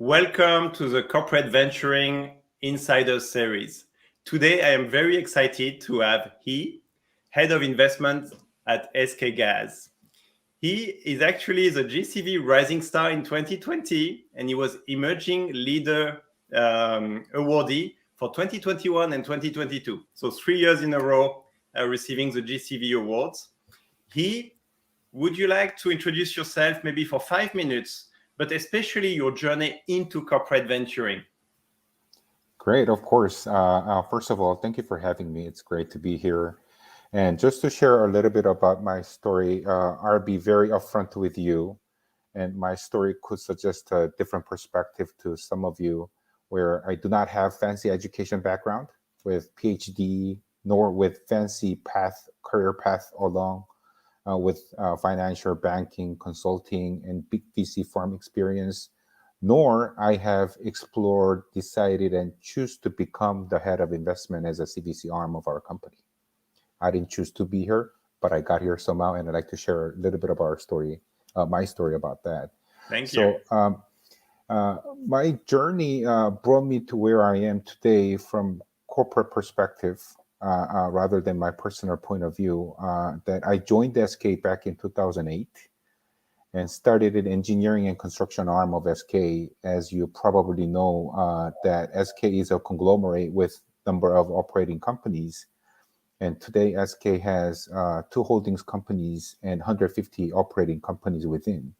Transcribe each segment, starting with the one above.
Welcome to the Corporate Venturing Insider Series. Today, I am very excited to have Head of Investment at SK Gas. He is actually the GCV Rising Star in 2020, and he was Emerging Leader awardee for 2021 and 2022. So 3 years in a row receiving the GCV awards. Would you like to introduce yourself maybe for 5 minutes, but especially your journey into corporate venturing? Great, of course. First of all, thank you for having me. It's great to be here. And just to share a little bit about my story, I'll be very upfront with you. And my story could suggest a different perspective to some of you, where I do not have fancy education background with PhD, nor with fancy career path along with financial banking, consulting, and big VC firm experience, nor I have explored, decided, and choose to become the head of investment as a CVC arm of our company. I didn't choose to be here, but I got here somehow, and I'd like to share a little bit of our story, my story about that. Thank you. So my journey brought me to where I am today from corporate perspective, rather than my personal point of view. That I joined SK back in 2008 and started an engineering and construction arm of SK. As you probably know, that SK is a conglomerate with number of operating companies. And today SK has 2 holdings companies and 150 operating companies within.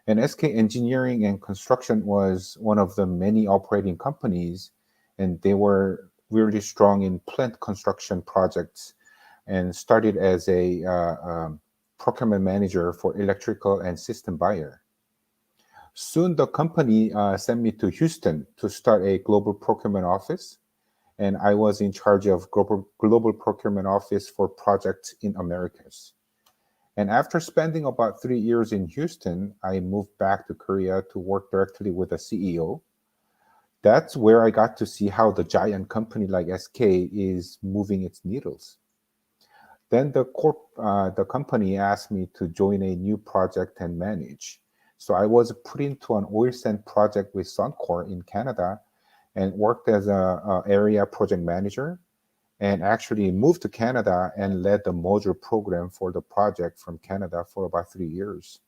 And SK Engineering and Construction was one of the many operating companies, and they were really strong in plant construction projects and started as a procurement manager for electrical and system buyer. Soon the company sent me to Houston to start a global procurement office, and I was in charge of global procurement office for projects in Americas. And after spending about 3 years in Houston, I moved back to Korea to work directly with the CEO. That's where I got to see how the giant company like SK is moving its needles. Then the company asked me to join a new project and manage. So I was put into an oil sand project with Suncor in Canada and worked as a area project manager, and actually moved to Canada and led the module program for the project from Canada for about 3 years.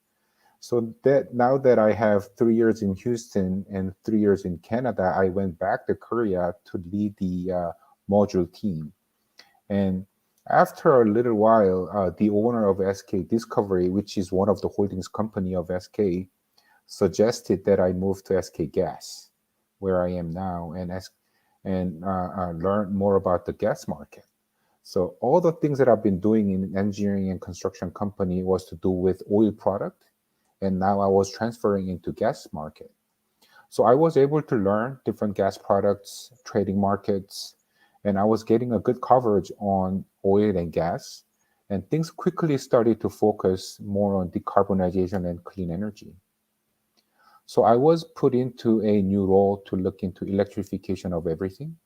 So that now that I have 3 years in Houston and 3 years in Canada, I went back to Korea to lead the module team. And after a little while, the owner of SK Discovery, which is one of the holdings company of SK, suggested that I move to SK Gas, where I am now, and learn more about the gas market. So all the things that I've been doing in engineering and construction company was to do with oil product, and now I was transferring into gas market. So I was able to learn different gas products, trading markets, and I was getting a good coverage on oil and gas, and things quickly started to focus more on decarbonization and clean energy. So I was put into a new role to look into electrification of everything.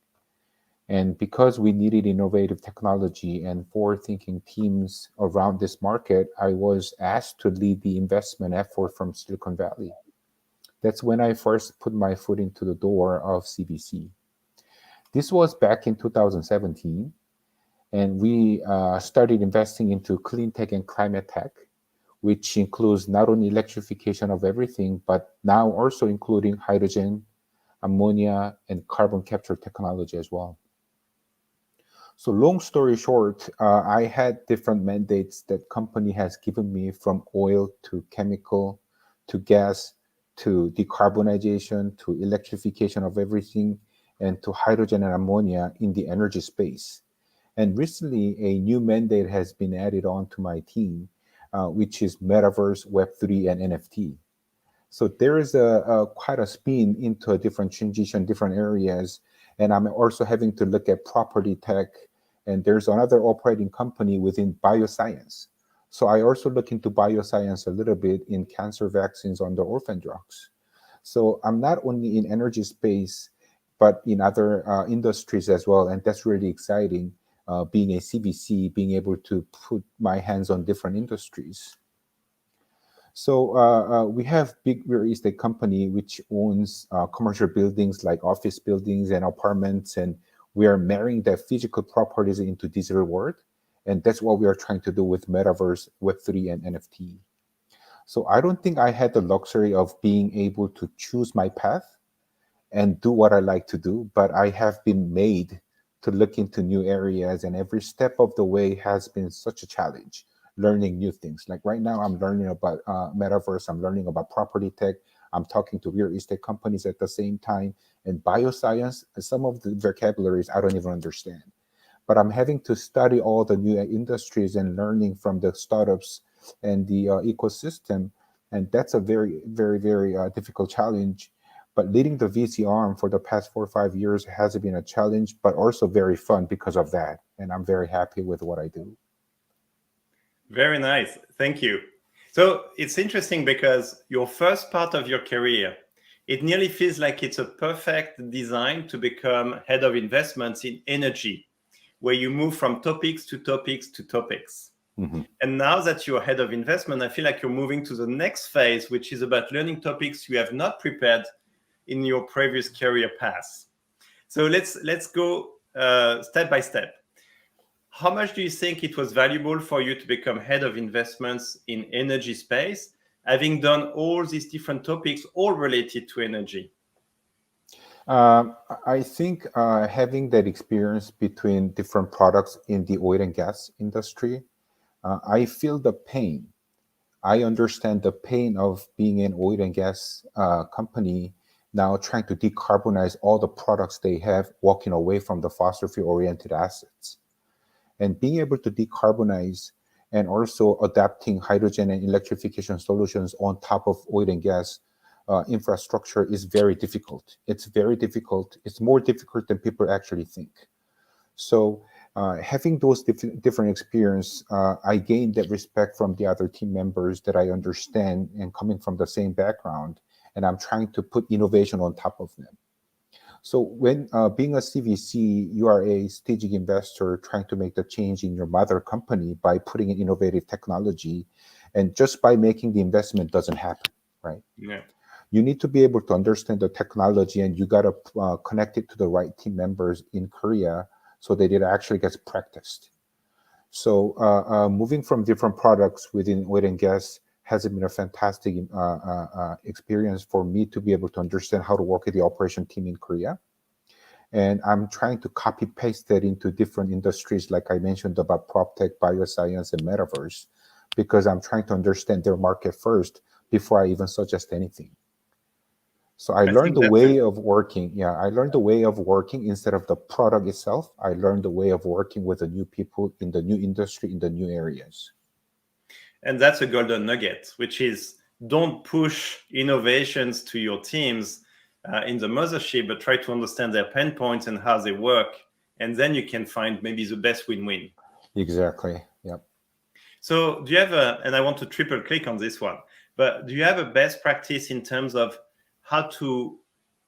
And because we needed innovative technology and forward-thinking teams around this market, I was asked to lead the investment effort from Silicon Valley. That's when I first put my foot into the door of CVC. This was back in 2017, and we started investing into clean tech and climate tech, which includes not only electrification of everything, but now also including hydrogen, ammonia, and carbon capture technology as well. So long story short, I had different mandates that company has given me, from oil to chemical to gas to decarbonization to electrification of everything and to hydrogen and ammonia in the energy space. And recently, a new mandate has been added on to my team, which is Metaverse, Web3, and NFT. So there is quite a spin into a different transition, different areas. And I'm also having to look at property tech. And there's another operating company within bioscience. So I also look into bioscience a little bit in cancer vaccines on the orphan drugs. So I'm not only in energy space, but in other industries as well. And that's really exciting, being a CVC, being able to put my hands on different industries. So we have big real estate company which owns commercial buildings like office buildings and apartments, and we are marrying the physical properties into digital world, and that's what we are trying to do with metaverse, Web3, and NFT. So I don't think I had the luxury of being able to choose my path and do what I like to do, but I have been made to look into new areas, and every step of the way has been such a challenge. Learning new things. Like right now, I'm learning about metaverse. I'm learning about property tech. I'm talking to real estate companies at the same time, and bioscience. Some of the vocabularies I don't even understand, but I'm having to study all the new industries and learning from the startups and the ecosystem. And that's a very, very, very difficult challenge. But leading the VC arm for the past 4 or 5 years has been a challenge, but also very fun because of that. And I'm very happy with what I do. Very nice. Thank you. So it's interesting because your first part of your career, it nearly feels like it's a perfect design to become head of investments in energy, where you move from topics to topics to topics. Mm-hmm. And now that you're head of investment, I feel like you're moving to the next phase, which is about learning topics you have not prepared in your previous career path. So let's go step by step. How much do you think it was valuable for you to become head of investments in energy space, having done all these different topics, all related to energy? I think having that experience between different products in the oil and gas industry, I feel the pain. I understand the pain of being an oil and gas company now trying to decarbonize all the products they have, walking away from the fossil fuel oriented assets. And being able to decarbonize and also adapting hydrogen and electrification solutions on top of oil and gas infrastructure is very difficult. It's very difficult. It's more difficult than people actually think. So having those different experience, I gained that respect from the other team members that I understand and coming from the same background, and I'm trying to put innovation on top of them. So when being a CVC, you are a strategic investor trying to make the change in your mother company by putting in innovative technology, and just by making the investment doesn't happen, right? Yeah. You need to be able to understand the technology, and you got to connect it to the right team members in Korea so that it actually gets practiced. So moving from different products within oil and gas has been a fantastic experience for me to be able to understand how to work with the operation team in Korea. And I'm trying to copy paste that into different industries, like I mentioned about prop tech, bioscience, and metaverse, because I'm trying to understand their market first before I even suggest anything. So I I learned think the that's way of working. Yeah, I learned the way of working instead of the product itself. I learned the way of working with the new people in the new industry, in the new areas. and that's a golden nugget, which is don't push innovations to your teams in the mothership, but try to understand their pain points and how they work, and then you can find maybe the best win-win. Exactly. Yep. So do you have and I want to triple click on this one, but do you have a best practice in terms of how to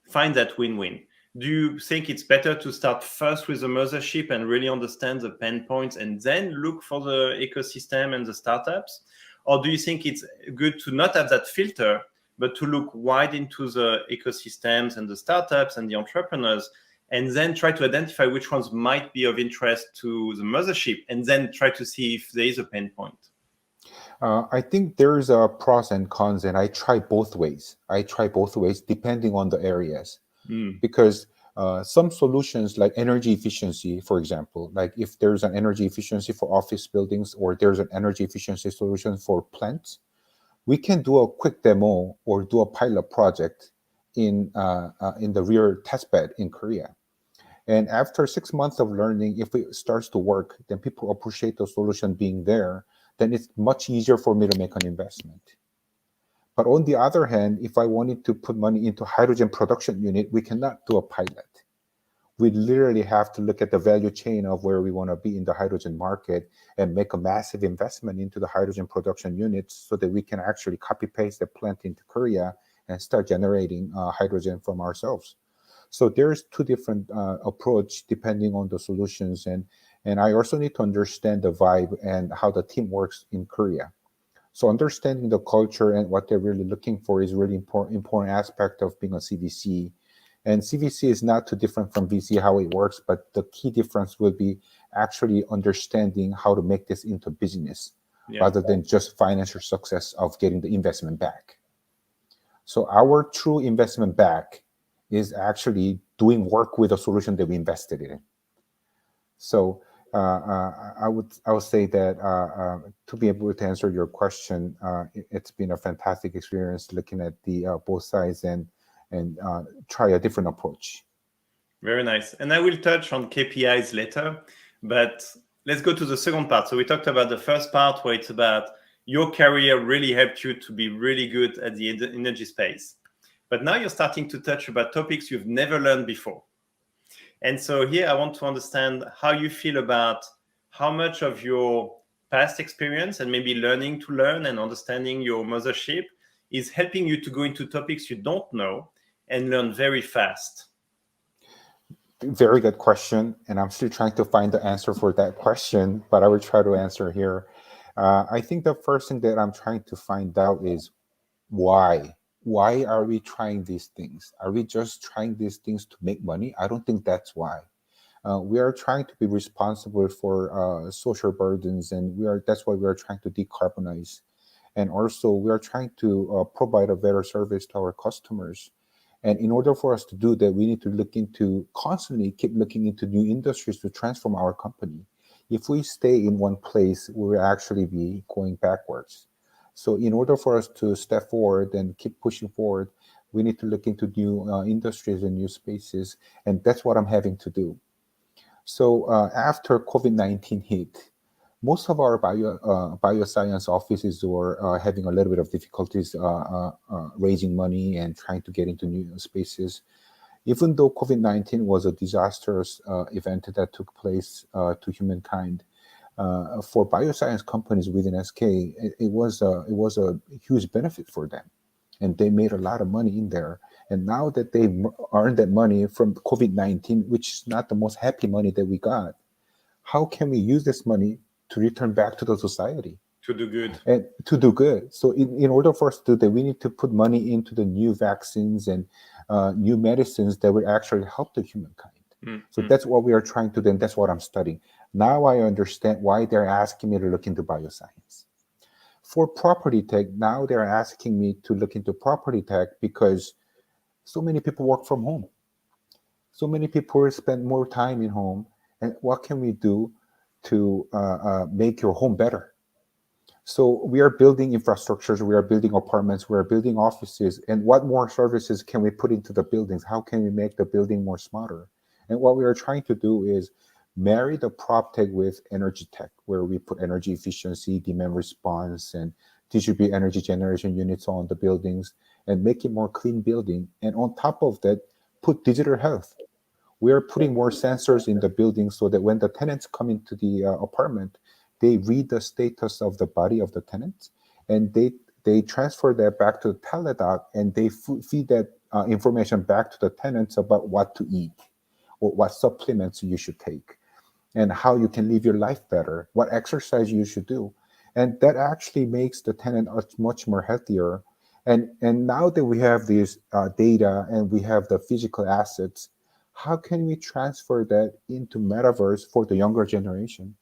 find that win-win? Do you think it's better to start first with the mothership and really understand the pain points and then look for the ecosystem and the startups? Or do you think it's good to not have that filter, but to look wide into the ecosystems and the startups and the entrepreneurs, and then try to identify which ones might be of interest to the mothership, and then try to see if there is a pain point? I think there's a pros and cons, and I try both ways. I try both ways depending on the areas, Mm. because some solutions like energy efficiency, for example, like if there's an energy efficiency for office buildings or there's an energy efficiency solution for plants, we can do a quick demo or do a pilot project in the real test bed in Korea. And after 6 months of learning, if it starts to work, then people appreciate the solution being there, then it's much easier for me to make an investment. But on the other hand, if I wanted to put money into hydrogen production unit, we cannot do a pilot. We literally have to look at the value chain of where we want to be in the hydrogen market and make a massive investment into the hydrogen production units so that we can actually copy paste the plant into Korea and start generating hydrogen from ourselves. So there's two different approach depending on the solutions, and I also need to understand the vibe and how the team works in Korea. So understanding the culture and what they're really looking for is really important aspect of being a CVC. And CVC is not too different from VC, how it works, but the key difference will be actually understanding how to make this into business rather than just financial success of getting the investment back. So our true investment back is actually doing work with a solution that we invested in. So I would say that to be able to answer your question, it's been a fantastic experience looking at the both sides and try a different approach. Very nice. And I will touch on KPIs later, but let's go to the second part. So we talked about the first part where it's about your career really helped you to be really good at the energy space. But now you're starting to touch about topics you've never learned before. And so here I want to understand how you feel about how much of your past experience and maybe learning to learn and understanding your mothership is helping you to go into topics you don't know and learn very fast. Very good question, and I'm still trying to find the answer for that question, but I will try to answer here. I think the first thing that I'm trying to find out is why. Why are we trying these things? Are we just trying these things to make money? I don't think that's why. We are trying to be responsible for social burdens, and that's why we are trying to decarbonize. And also, we are trying to provide a better service to our customers. And in order for us to do that, we need to constantly keep looking into new industries to transform our company. If we stay in one place, we'll actually be going backwards. So in order for us to step forward and keep pushing forward, we need to look into new industries and new spaces. And that's what I'm having to do. So after COVID-19 hit, most of our bioscience offices were having a little bit of difficulties raising money and trying to get into new spaces. Even though COVID-19 was a disastrous event that took place to humankind, for bioscience companies within SK, it was a huge benefit for them, and they made a lot of money in there. And now that they earned that money from COVID-19, which is not the most happy money that we got, how can we use this money to return back to the society? To do good. And to do good. So in order for us to do that, we need to put money into the new vaccines and new medicines that will actually help the humankind. So that's what we are trying to do, and that's what I'm studying. Now I understand why they're asking me to look into bioscience. For property tech, now they're asking me to look into property tech because so many people work from home. So many people spend more time in home. And what can we do to make your home better? So we are building infrastructures, we are building apartments, we are building offices. And what more services can we put into the buildings? How can we make the building more smarter? And what we are trying to do is marry the prop tech with energy tech, where we put energy efficiency, demand response, and distribute energy generation units on the buildings and make it more clean building. And on top of that, put digital health. We are putting more sensors in the building so that when the tenants come into the apartment, they read the status of the body of the tenant, and they transfer that back to the teledoc, and they feed that information back to the tenants about what to eat or what supplements you should take and how you can live your life better, what exercise you should do. And that actually makes the tenant much more healthier. And now that we have this data and we have the physical assets, how can we transfer that into metaverse for the younger generation?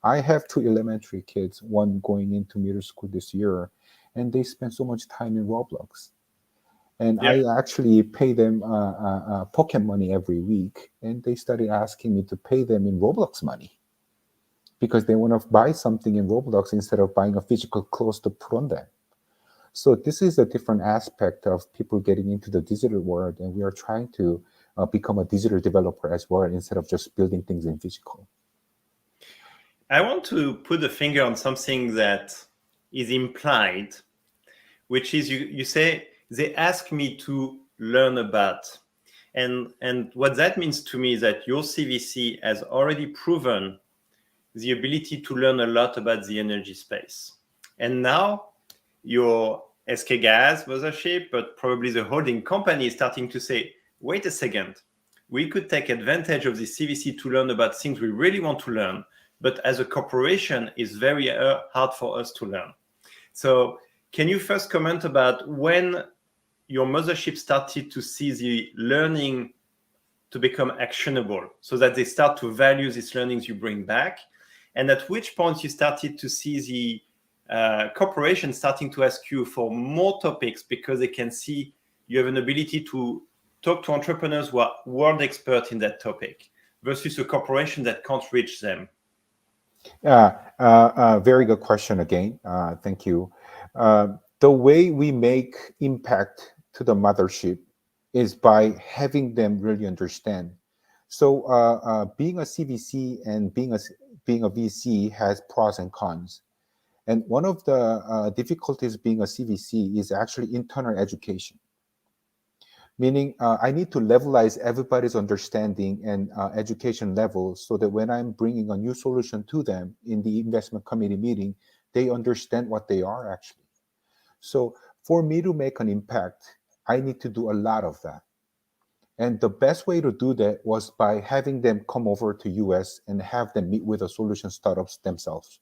I have 2 elementary kids, one going into middle school this year, and they spend so much time in Roblox. And I actually pay them pocket money every week, and they started asking me to pay them in Roblox money because they want to buy something in Roblox instead of buying a physical clothes to put on them. So this is a different aspect of people getting into the digital world, and we are trying to become a digital developer as well instead of just building things in physical. I want to put a finger on something that is implied, which is you say they ask me to learn about. And what that means to me is that your CVC has already proven the ability to learn a lot about the energy space. And now your SK Gas mothership, but probably the holding company is starting to say, wait a second, we could take advantage of this CVC to learn about things we really want to learn, but as a corporation, it's very hard for us to learn. So can you first comment about when your mothership started to see the learning to become actionable so that they start to value these learnings you bring back? And at which point you started to see the corporation starting to ask you for more topics because they can see you have an ability to talk to entrepreneurs who are world experts in that topic versus a corporation that can't reach them? Very good question again. Thank you. The way we make impact to the mothership is by having them really understand. So, being a CVC and being a VC has pros and cons. And one of the difficulties being a CVC is actually internal education, meaning I need to levelize everybody's understanding and education level so that when I'm bringing a new solution to them in the investment committee meeting, they understand what they are actually. So for me to make an impact, I need to do a lot of that. And the best way to do that was by having them come over to US and have them meet with the solution startups themselves.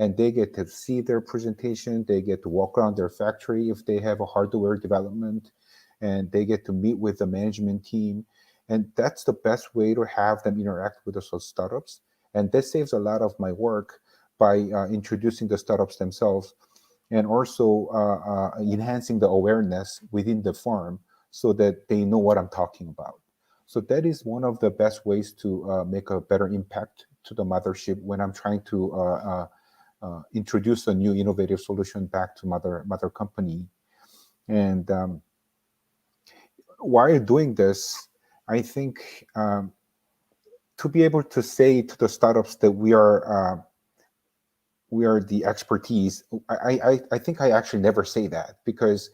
And they get to see their presentation, they get to walk around their factory if they have a hardware development, and they get to meet with the management team. And that's the best way to have them interact with those startups. And that saves a lot of my work by introducing the startups themselves and also enhancing the awareness within the firm so that they know what I'm talking about. So that is one of the best ways to make a better impact to the mothership when I'm trying to introduce a new innovative solution back to mother company. And while doing this, I think to be able to say to the startups that we are the expertise. I think I actually never say that because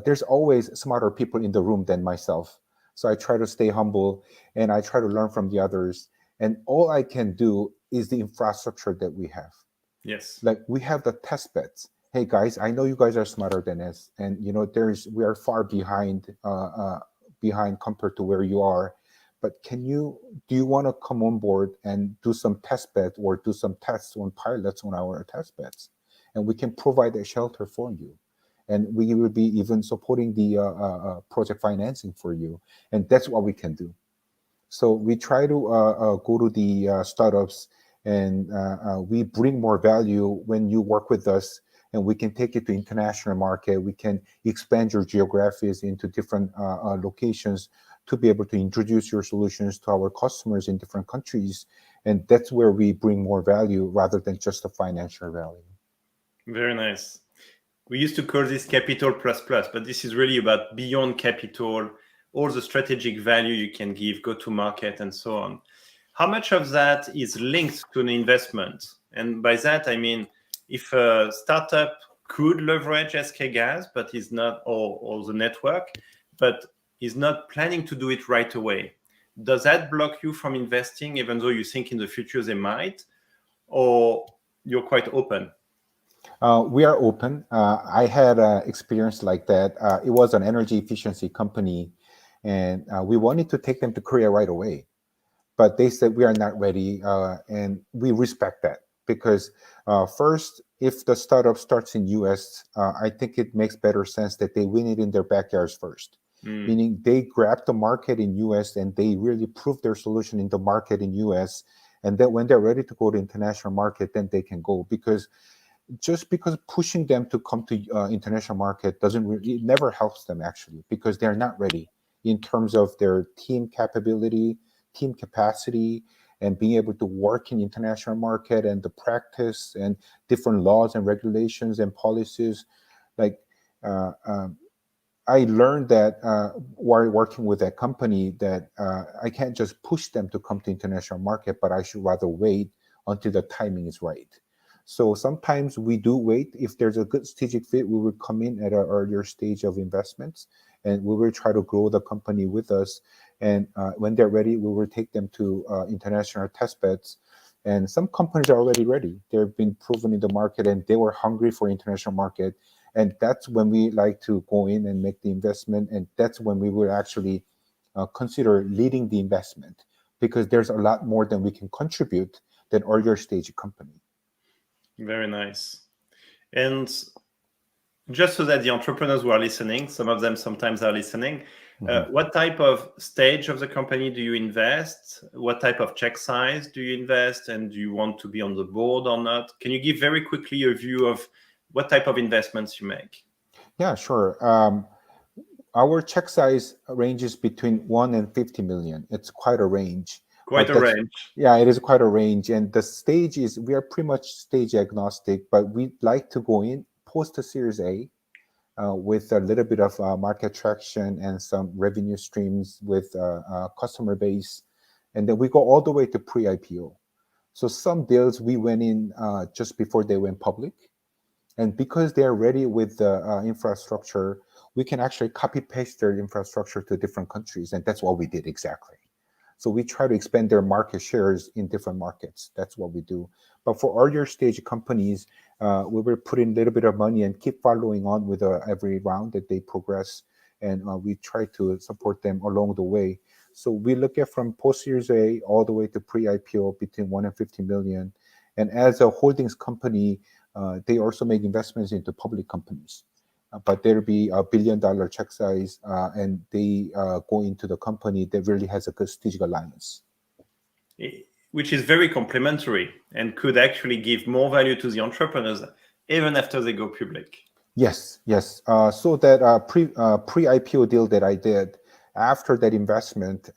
there's always smarter people in the room than myself. So I try to stay humble and I try to learn from the others. And all I can do is the infrastructure that we have. Yes. Like we have the test beds. Hey guys, I know you guys are smarter than us, and you know we are far behind compared to where you are. But do you want to come on board and do some test bed or do some tests on pilots on our test beds, and we can provide a shelter for you, and we will be even supporting the project financing for you, and that's what we can do. So we try to go to the startups and we bring more value when you work with us and we can take it to international market. We can expand your geographies into different locations to be able to introduce your solutions to our customers in different countries. And that's where we bring more value rather than just the financial value. Very nice. We used to call this capital plus plus, but this is really about beyond capital, all the strategic value you can give, go to market, and so on. How much of that is linked to an investment? And by that, I mean, if a startup could leverage SK Gas, but is not, or the network, but is not planning to do it right away, does that block you from investing, even though you think in the future they might, or you're quite open? We are open. I had an experience like that. It was an energy efficiency company, and we wanted to take them to Korea right away. But they said we are not ready, and we respect that because first, if the startup starts in US, I think it makes better sense that they win it in their backyards first. Meaning they grab the market in US and they really prove their solution in the market in US, and then when they're ready to go to international market, then they can go because just because pushing them to come to international market doesn't really, it never helps them actually because they're not ready in terms of their team capability, team capacity, and being able to work in international market and the practice and different laws and regulations and policies. Like I learned that while working with that company that I can't just push them to come to international market, but I should rather wait until the timing is right. So sometimes we do wait. If there's a good strategic fit, we will come in at an earlier stage of investments and we will try to grow the company with us. And when they're ready, we will take them to international test beds. And some companies are already ready. They've been proven in the market and they were hungry for international market. And that's when we like to go in and make the investment. And that's when we will actually consider leading the investment because there's a lot more than we can contribute than earlier stage company. Very nice. And just so that the entrepreneurs who are listening, some of them sometimes are listening, Mhm. what type of stage of the company do you invest? What type of check size do you invest? And do you want to be on the board or not? Can you give very quickly a view of what type of investments you make? Yeah, sure. Our check size ranges between 1 and 50 million. It's quite a range, Quite but a that's, range. yeah, it is quite a range. And the stage is, we are pretty much stage agnostic, but we like to go in post a Series A with a little bit of market traction and some revenue streams with customer base. And then we go all the way to pre-IPO. So some deals we went in just before they went public. And because they're ready with the infrastructure, we can actually copy paste their infrastructure to different countries. And that's what we did exactly. So we try to expand their market shares in different markets. That's what we do. But for earlier stage companies, we will put in a little bit of money and keep following on with every round that they progress. And we try to support them along the way. So we look at from post Series A all the way to pre-IPO between 1 and 50 million. And as a holdings company, they also make investments into public companies. But there'll be $1 billion check size, and they go into the company that really has a good strategic alliance. Which is very complementary and could actually give more value to the entrepreneurs even after they go public. Yes, yes. So that pre-IPO deal that I did, after that investment,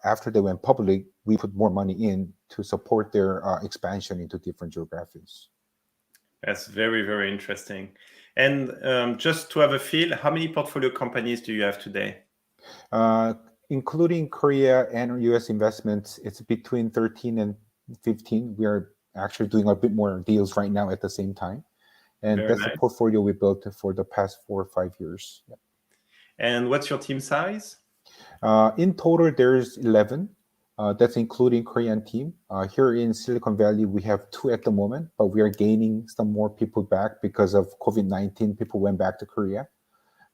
after they went public, we put more money in to support their expansion into different geographies. That's very, very interesting. And just to have a feel, how many portfolio companies do you have today? Uh, Including Korea and US investments, it's between 13 and 15. We are actually doing a bit more deals right now at the same time. And Very that's the nice. portfolio we built for the past 4 or 5 years. Yeah. And what's your team size? In total, there's 11. That's including Korean team. Here in Silicon Valley, we have 2 at the moment, but we are gaining some more people back because of COVID-19. People went back to Korea,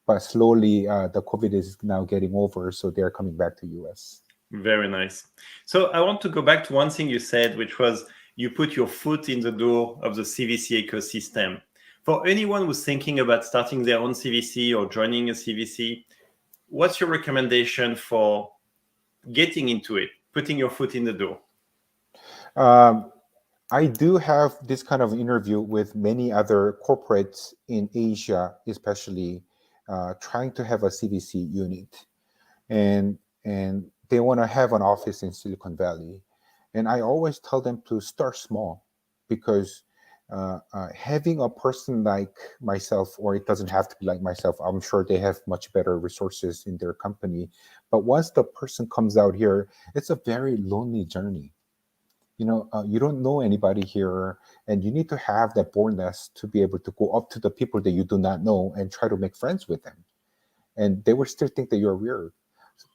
but slowly the COVID is now getting over, so they're coming back to US. Very nice. So I want to go back to one thing you said, which was you put your foot in the door of the CVC ecosystem. For anyone who's thinking about starting their own CVC or joining a CVC, what's your recommendation for getting into it, putting your foot in the door? I do have this kind of interview with many other corporates in Asia, especially trying to have a CVC unit, and they want to have an office in Silicon Valley, and I always tell them to start small, because having a person like myself, or it doesn't have to be like myself, I'm sure they have much better resources in their company, but once the person comes out here, it's a very lonely journey. You don't know anybody here, and you need to have that boldness to be able to go up to the people that you do not know and try to make friends with them, and they will still think that you're weird.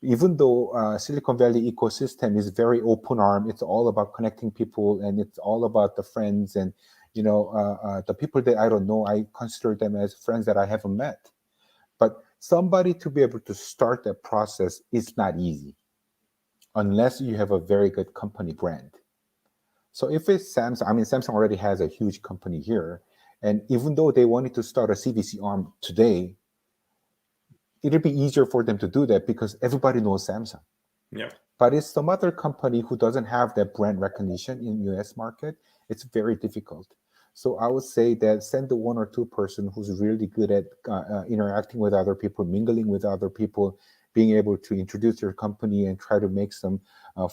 Even though Silicon Valley ecosystem is very open arm, it's all about connecting people, and it's all about the friends, and the people that I don't know, I consider them as friends that I haven't met. But somebody to be able to start that process is not easy unless you have a very good company brand. So if it's Samsung, I mean, Samsung already has a huge company here. And even though they wanted to start a CVC arm today, it'd be easier for them to do that because everybody knows Samsung. Yeah. But it's some other company who doesn't have that brand recognition in US market, it's very difficult. So I would say that send the 1 or 2 person who's really good at interacting with other people, mingling with other people, being able to introduce your company and try to make some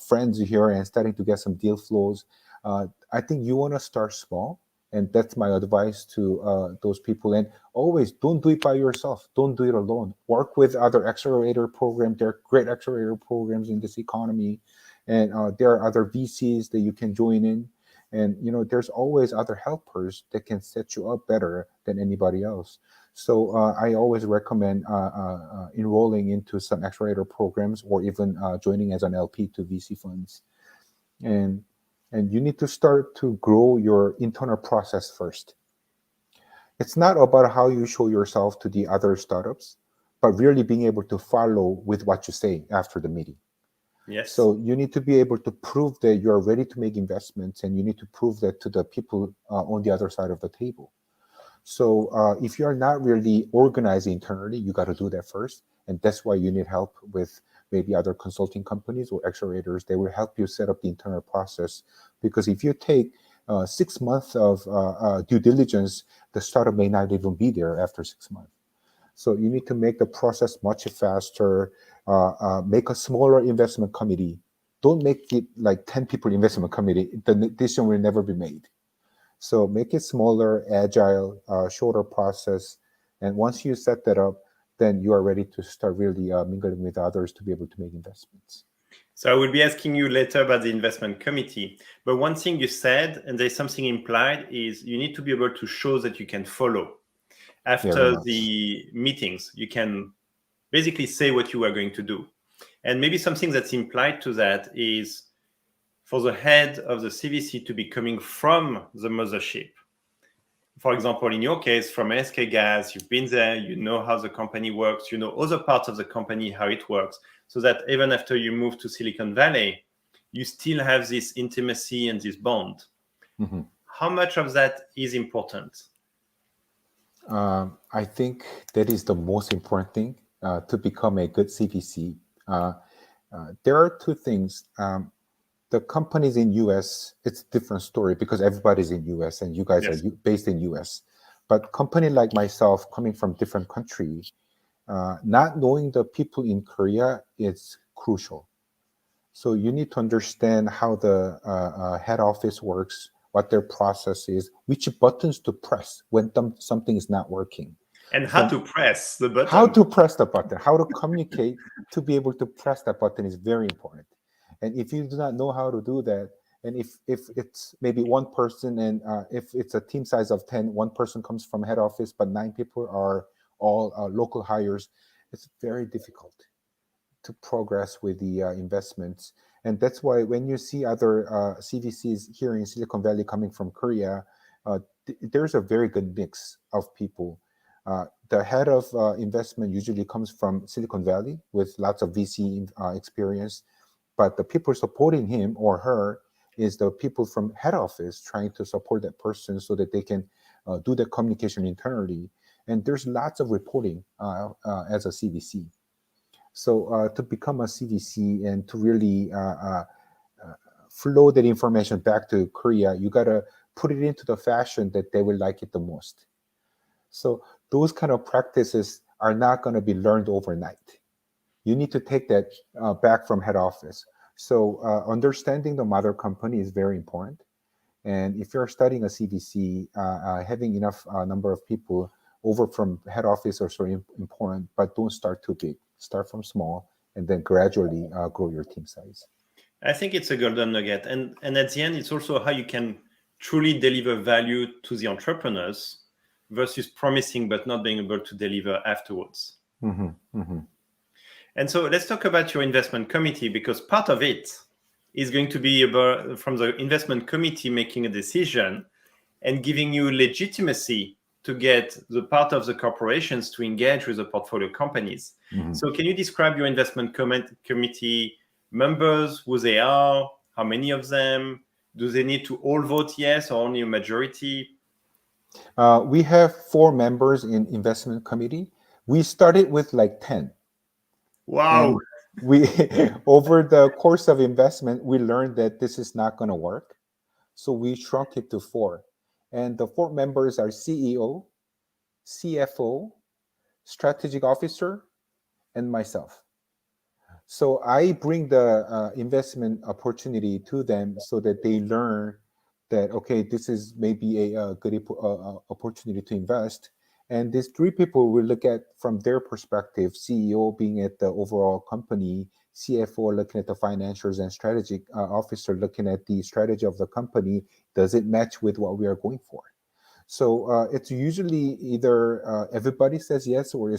friends here and starting to get some deal flows. I think you want to start small, and that's my advice to those people. And always don't do it by yourself. Don't do it alone. Work with other accelerator programs. There are great accelerator programs in this economy, and there are other VCs that you can join in. And there's always other helpers that can set you up better than anybody else. So I always recommend enrolling into some accelerator programs, or even joining as an LP to VC funds. And you need to start to grow your internal process first. It's not about how you show yourself to the other startups, but really being able to follow with what you say after the meeting. Yes. So you need to be able to prove that you are ready to make investments, and you need to prove that to the people on the other side of the table. So if you're not really organized internally, you got to do that first. And that's why you need help with maybe other consulting companies or accelerators. They will help you set up the internal process. Because if you take 6 months of due diligence, the startup may not even be there after 6 months. So you need to make the process much faster, make a smaller investment committee. Don't make it like 10 people investment committee. The decision will never be made. So make it smaller, agile, shorter process. And once you set that up, then you are ready to start really mingling with others to be able to make investments. So I will be asking you later about the investment committee. But one thing you said, and there's something implied, is you need to be able to show that you can follow. After the meetings, you can basically say what you are going to do. And maybe something that's implied to that is for the head of the CVC to be coming from the mothership. For example, in your case, from SK Gas, you've been there, you know how the company works, you know other parts of the company, how it works, so that even after you move to Silicon Valley, you still have this intimacy and this bond. Mm-hmm. How much of that is important? I think that is the most important thing to become a good CVC. There are two things. The companies in US, it's a different story because everybody's in US and you guys Yes. are based in US. But company like myself, coming from different country, not knowing the people in Korea is crucial. So you need to understand how the head office works, what their process is, which buttons to press when something is not working. And how to press the button. How to press the button, how to communicate to be able to press that button is very important. And if you do not know how to do that, and if it's maybe one person, and if it's a team size of 10, one person comes from head office, but 9 people are all local hires, it's very difficult to progress with the investments. And that's why when you see other CVCs here in Silicon Valley coming from Korea, there's a very good mix of people. The head of investment usually comes from Silicon Valley with lots of VC experience, but the people supporting him or her is the people from head office trying to support that person so that they can do the communication internally. And there's lots of reporting as a CVC. So to become a CVC and to really flow that information back to Korea, you got to put it into the fashion that they will like it the most. So those kind of practices are not going to be learned overnight. You need to take that back from head office. So understanding the mother company is very important. And if you're studying a CVC, having enough number of people over from head office are so important, but don't start too big. Start from small and then gradually grow your team size. I think it's a golden nugget. And at the end, it's also how you can truly deliver value to the entrepreneurs versus promising but not being able to deliver afterwards. Mm-hmm, mm-hmm. And so let's talk about your investment committee, because part of it is going to be about from the investment committee making a decision and giving you legitimacy to get the part of the corporations to engage with the portfolio companies. Mm-hmm. So can you describe your investment committee members, who they are, how many of them? Do they need to all vote yes or only a majority? We have 4 members in investment committee. We started with like 10. Wow. And we over the course of investment, we learned that this is not going to work. So we shrunk it to 4. And the 4 members are CEO, CFO, strategic officer, and myself. So I bring the investment opportunity to them so that they learn that, okay, this is maybe a good opportunity to invest. And these 3 people will look at from their perspective, CEO being at the overall company, CFO looking at the financials, and strategic officer looking at the strategy of the company. Does it match with what we are going for? So it's usually either everybody says yes, or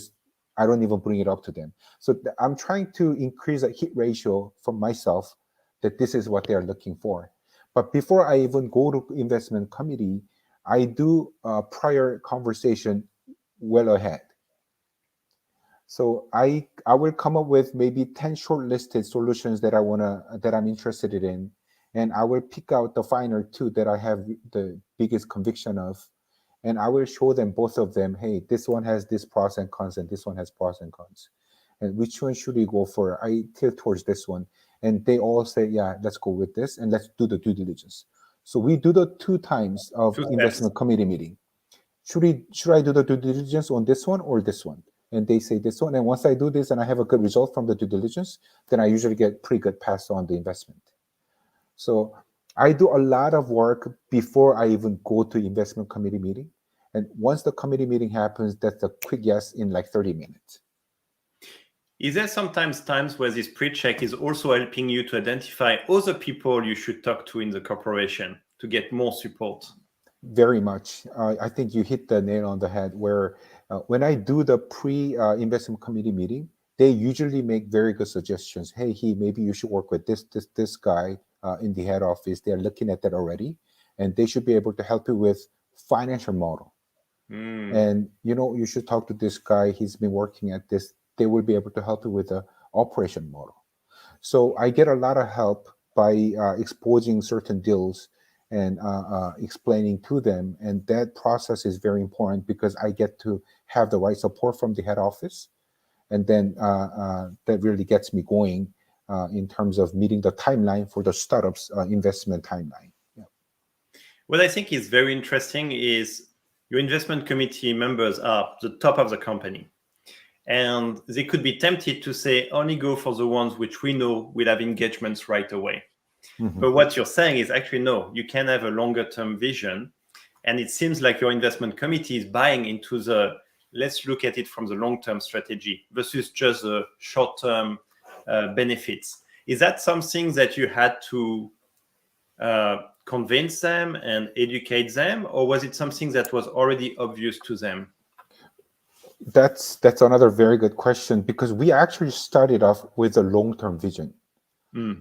I don't even bring it up to them. So I'm trying to increase a hit ratio for myself that this is what they are looking for. But before I even go to investment committee, I do a prior conversation well ahead. So I will come up with maybe 10 shortlisted solutions that I'm interested in, and I will pick out the final 2 that I have the biggest conviction of. and I will show them both of them. Hey, this one has this pros and cons, and this one has pros and cons. And which one should we go for? I tilt towards this one. And they all say, yeah, let's go with this, and let's do the due diligence. So we do the 2 times of Two steps. investment committee meeting. Should I do the due diligence on this one or this one? And they say this one. And once I do this and I have a good result from the due diligence, then I usually get pretty good pass on the investment. So I do a lot of work before I even go to investment committee meeting. And once the committee meeting happens, that's a quick yes in like 30 minutes. Is there sometimes times where this pre-check is also helping you to identify other people you should talk to in the corporation to get more support? Very much. I think you hit the nail on the head where when I do the pre-investment committee meeting, they usually make very good suggestions. Hey, maybe you should work with this guy in the head office. They're looking at that already, and they should be able to help you with financial model. And you should talk to this guy. He's been working at this. They will be able to help you with the operation model. So I get a lot of help by exposing certain deals and explaining to them. And that process is very important because I get to have the right support from the head office. And then that really gets me going in terms of meeting the timeline for the startup's investment timeline. Yeah. What I think is very interesting is your investment committee members are the top of the company. And they could be tempted to say, only go for the ones which we know will have engagements right away. Mm-hmm. But what you're saying is actually, no, you can have a longer term vision. And it seems like your investment committee is buying into the, let's look at it from the long-term strategy versus just the short-term benefits. Is that something that you had to convince them and educate them, or was it something that was already obvious to them? That's another very good question, because we actually started off with a long-term vision.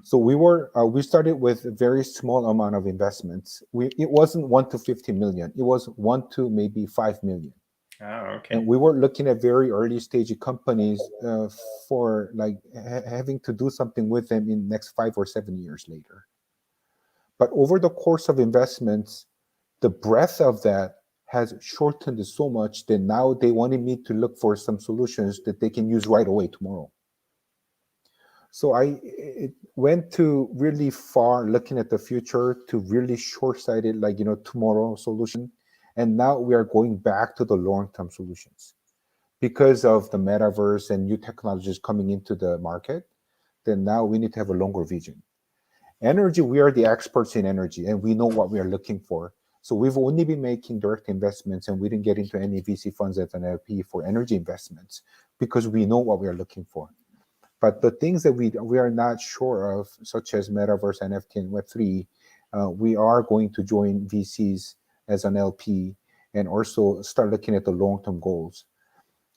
So we started with a very small amount of investments. It wasn't 1 to 50 million. It was 1 to maybe 5 million. Okay. And we were looking at very early stage companies for like having to do something with them in next 5 or 7 years later. But over the course of investments, the breadth of that has shortened so much that now they wanted me to look for some solutions that they can use right away tomorrow. So it went to really far looking at the future to really short-sighted, like, tomorrow solution. And now we are going back to the long-term solutions. Because of the metaverse and new technologies coming into the market, then now we need to have a longer vision. Energy, we are the experts in energy, and we know what we are looking for. So we've only been making direct investments, and we didn't get into any VC funds as an LP for energy investments because we know what we are looking for. But the things that we are not sure of, such as metaverse, NFT, and Web3, we are going to join VCs as an LP and also start looking at the long-term goals.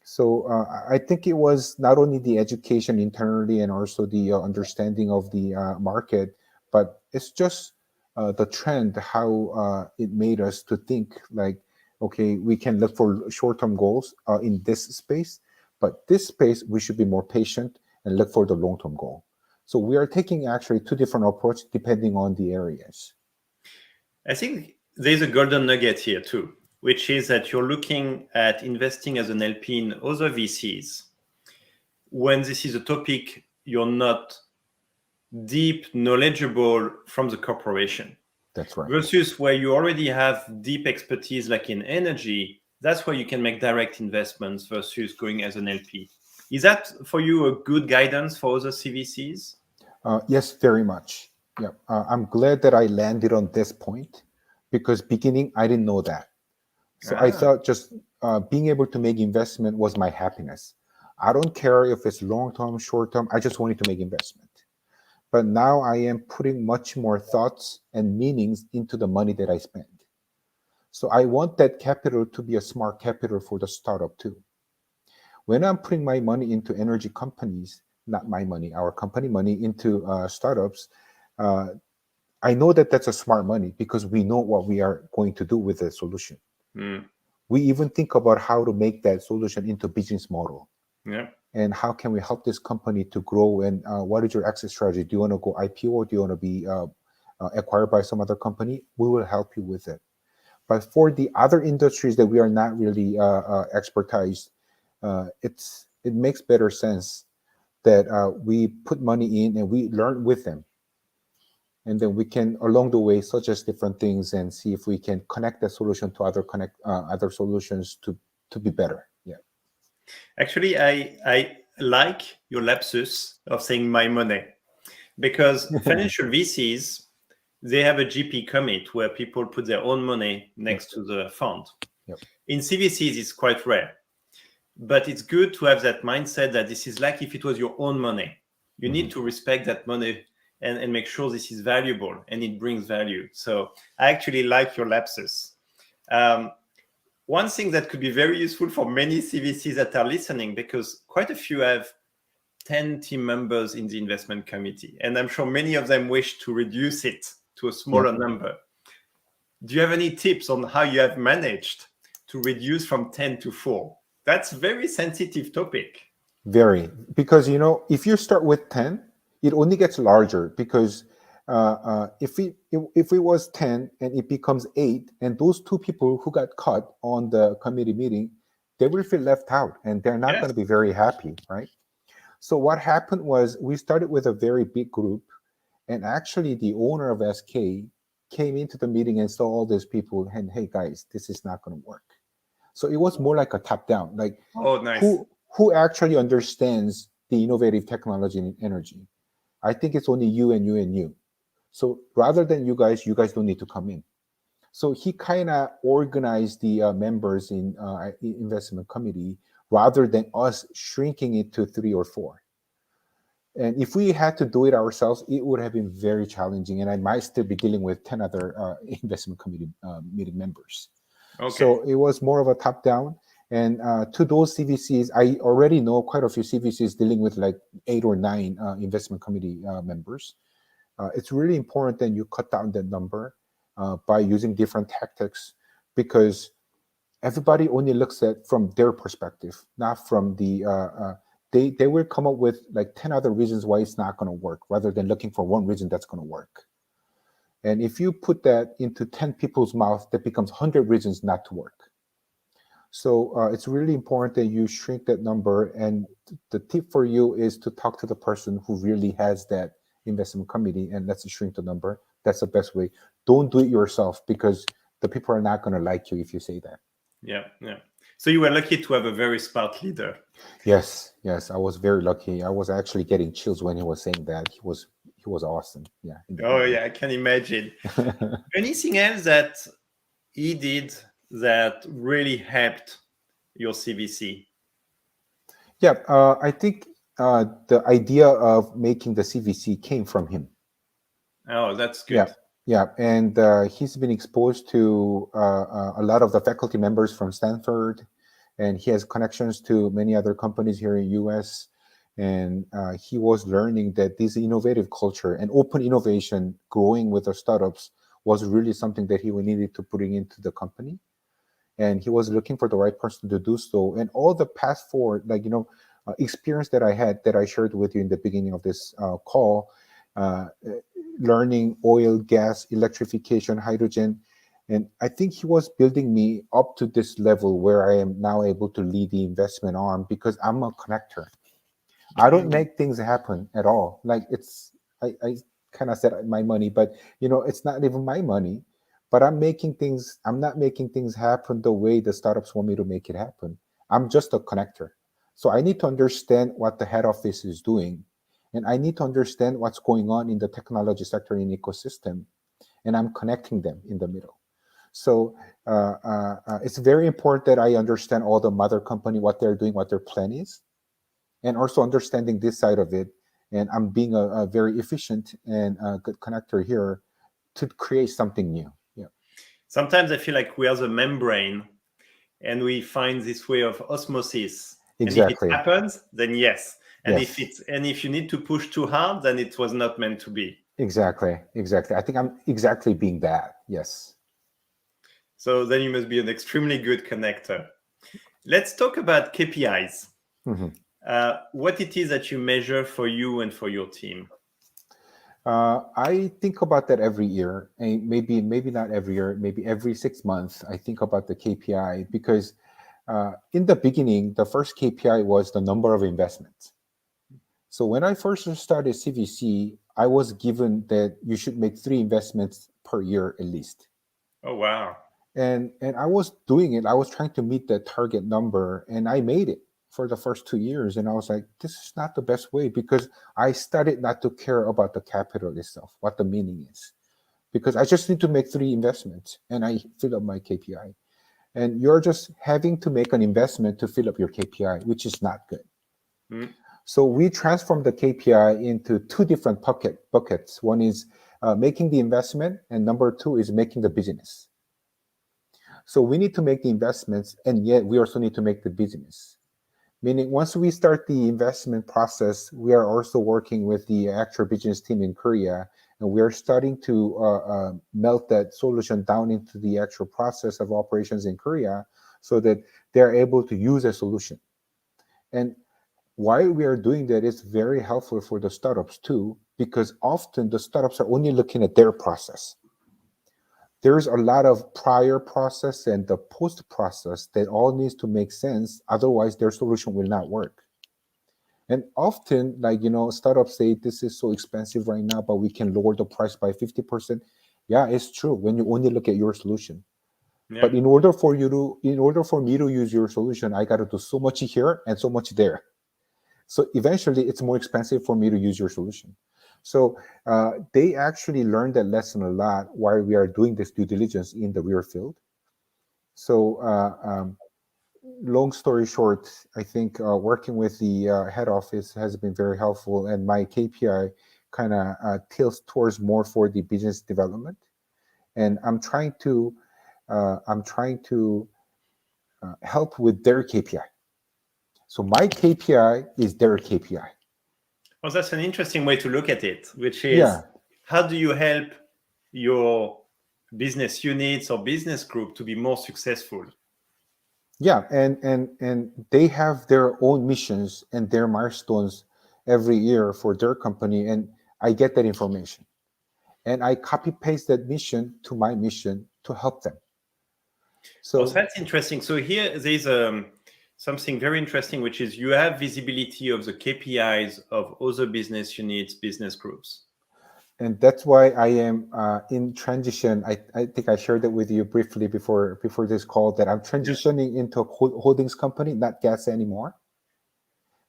So I think it was not only the education internally and also the understanding of the market, but it's just the trend, how it made us to think like, okay, we can look for short-term goals in this space, but this space, we should be more patient and look for the long-term goal. So we are taking actually 2 different approaches depending on the areas. I think there's a golden nugget here too, which is that you're looking at investing as an LP in other VCs when this is a topic you're not deep knowledgeable from the corporation. That's right. Versus where you already have deep expertise like in energy, that's where you can make direct investments versus going as an LP. Is that for you a good guidance for other CVCs? Yes, very much. Yeah, I'm glad that I landed on this point because beginning I didn't know that. So I thought just being able to make investment was my happiness. I don't care if it's long-term, short-term. I just wanted to make investment. But now I am putting much more thoughts and meanings into the money that I spend. So I want that capital to be a smart capital for the startup too. When I'm putting my money into energy companies, not my money, our company money into startups, I know that that's a smart money because we know what we are going to do with the solution. We even think about how to make that solution into business model. Yeah. And how can we help this company to grow? And what is your exit strategy? Do you want to go IPO or do you want to be acquired by some other company? We will help you with it. But for the other industries that we are not really expertise, it makes better sense that we put money in and we learn with them, and then we can along the way suggest different things and see if we can connect the solution to other solutions to be better. Yeah. Actually, I like your lapsus of saying my money, because financial VCs, they have a GP commit where people put their own money next to the fund. Yep. In CVCs, it's quite rare, but it's good to have that mindset that this is like if it was your own money. You need to respect that money and make sure this is valuable and it brings value. So I actually like your lapsus. One thing that could be very useful for many CVCs that are listening, because quite a few have 10 team members in the investment committee, and I'm sure many of them wish to reduce it to a smaller number. Do you have any tips on how you have managed to reduce from 10 to 4? That's a very sensitive topic. Very, because if you start with 10, it only gets larger, because if it was 10 and it becomes 8, and those two people who got cut on the committee meeting, they will feel left out and they're not going to be very happy, right? So what happened was we started with a very big group, and actually the owner of SK came into the meeting and saw all these people and, hey guys, this is not going to work. So it was more like a top down, like, oh, nice. Who actually understands the innovative technology in energy? I think it's only you and you and you. So rather than you guys don't need to come in. So he kind of organized the members in investment committee rather than us shrinking it to 3 or 4. And if we had to do it ourselves, it would have been very challenging, and I might still be dealing with 10 other investment committee meeting members. Okay. So it was more of a top down. And to those CVCs, I already know quite a few CVCs dealing with like 8 or 9 investment committee members. It's really important that you cut down that number by using different tactics, because everybody only looks at from their perspective, not from the, they will come up with like 10 other reasons why it's not going to work, rather than looking for one reason that's going to work. And if you put that into 10 people's mouth, that becomes 100 reasons not to work. So it's really important that you shrink that number. And the tip for you is to talk to the person who really has that investment committee, and let's shrink the number. That's the best way. Don't do it yourself, because the people are not going to like you if you say that. Yeah. So you were lucky to have a very smart leader. Yes, I was very lucky. I was actually getting chills when he was saying that. He was awesome. Yeah. Oh yeah, I can imagine. Anything else that he did that really helped your CVC? Yeah, I think the idea of making the CVC came from him. Oh, that's good. Yeah, and he's been exposed to a lot of the faculty members from Stanford, and he has connections to many other companies here in US. And he was learning that this innovative culture and open innovation growing with the startups was really something that he needed to bring into the company. And he was looking for the right person to do so. And all the past forward, experience that I had, that I shared with you in the beginning of this call, learning oil, gas, electrification, hydrogen. And I think he was building me up to this level where I am now able to lead the investment arm, because I'm a connector. I don't make things happen at all. Like I kind of said my money, but it's not even my money. But I'm not making things happen the way the startups want me to make it happen. I'm just a connector. So I need to understand what the head office is doing. And I need to understand what's going on in the technology sector and ecosystem. And I'm connecting them in the middle. So it's very important that I understand all the mother company, what they're doing, what their plan is, and also understanding this side of it. And I'm being a very efficient and a good connector here to create something new. Yeah. Sometimes I feel like we are the membrane, and we find this way of osmosis. Exactly. And if it happens, then yes. And yes. if you need to push too hard, then it was not meant to be. Exactly. I think I'm exactly being that. Yes. So then you must be an extremely good connector. Let's talk about KPIs. Mm-hmm. What it is that you measure for you and for your team? I think about that every year, and maybe not every year, maybe every 6 months. I think about the KPI because in the beginning, the first KPI was the number of investments. So when I first started CVC, I was given that you should make 3 investments per year at least. Oh, wow. And I was doing it. I was trying to meet that target number, and I made it for the first 2 years. And I was like, this is not the best way because I started not to care about the capital itself, what the meaning is, because I just need to make 3 investments and I fill up my KPI. And you're just having to make an investment to fill up your KPI, which is not good. Mm. So we transformed the KPI into 2 different buckets. One is making the investment, and number 2 is making the business. So we need to make the investments, and yet we also need to make the business. Meaning, once we start the investment process, we are also working with the actual business team in Korea, and we are starting to melt that solution down into the actual process of operations in Korea, so that they're able to use a solution. And why we are doing that is very helpful for the startups too, because often the startups are only looking at their process. There's a lot of prior process and the post process that all needs to make sense. Otherwise, their solution will not work. And often, like, startups say this is so expensive right now, but we can lower the price by 50%. Yeah, it's true when you only look at your solution. Yeah. But in order for me to use your solution, I got to do so much here and so much there. So eventually, it's more expensive for me to use your solution. So they actually learned that lesson a lot while we are doing this due diligence in the real field. So long story short, I think working with the head office has been very helpful, and my KPI kind of tilts towards more for the business development. And I'm trying to help with their KPI. So my KPI is their KPI. Well, that's an interesting way to look at it, which is Yeah. how do you help your business units or business group to be more successful? Yeah, and they have their own missions and their milestones every year for their company, and I get that information, and I copy paste that mission to my mission to help them. So So that's interesting. So here there's something very interesting, which is you have visibility of the KPIs of other business units, business groups. and that's why I am in transition. I think I shared that with you briefly before this call that I'm transitioning into a holdings company, not gas anymore,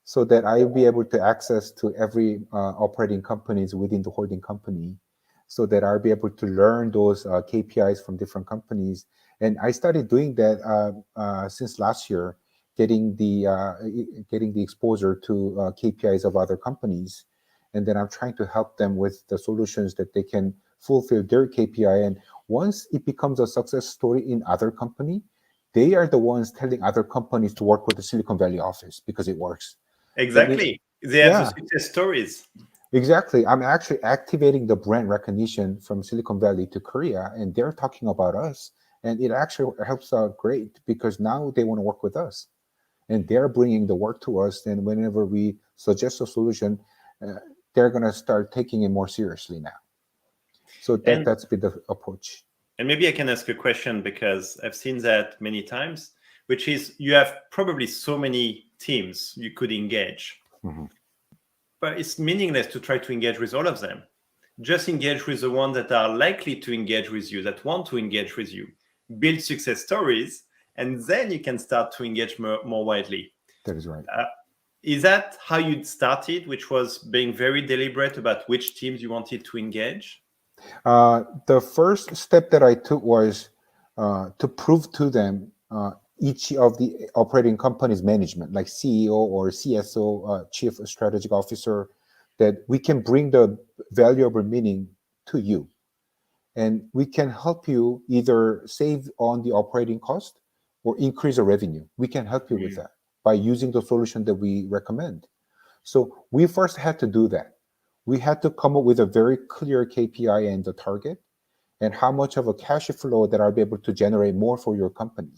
so that I'll be able to access to every operating companies within the holding company, so that I'll be able to learn those KPIs from different companies. And I started doing that since last year, getting the exposure to KPIs of other companies, and then I'm trying to help them with the solutions that they can fulfill their KPI. And once it becomes a success story in other company, they are the ones telling other companies to work with the Silicon Valley office because it works. Exactly. They have the Yeah, success stories. exactly. I'm actually activating the brand recognition from Silicon Valley to Korea, and they're talking about us. And it actually helps out great because now they want to work with us, and they're bringing the work to us. And whenever we suggest a solution, they're going to start taking it more seriously now. So And that's been the approach. And maybe I can ask a question because I've seen that many times, which is you have probably so many teams you could engage, Mhm. but it's meaningless to try to engage with all of them. Just engage with the ones that are likely to engage with you, that want to engage with you. Build success stories, and then you can start to engage more widely. That is right. Is that how you started, which was being very deliberate about which teams you wanted to engage? The first step that I took was to prove to them each of the operating company's management, like CEO or CSO, Chief Strategic Officer, that we can bring the valuable meaning to you. And we can help you either save on the operating cost or increase the revenue. We can help you with that by using the solution that we recommend. So we first had to do that. We had to come up with a very clear KPI and the target, and how much of a cash flow that I'll be able to generate more for your company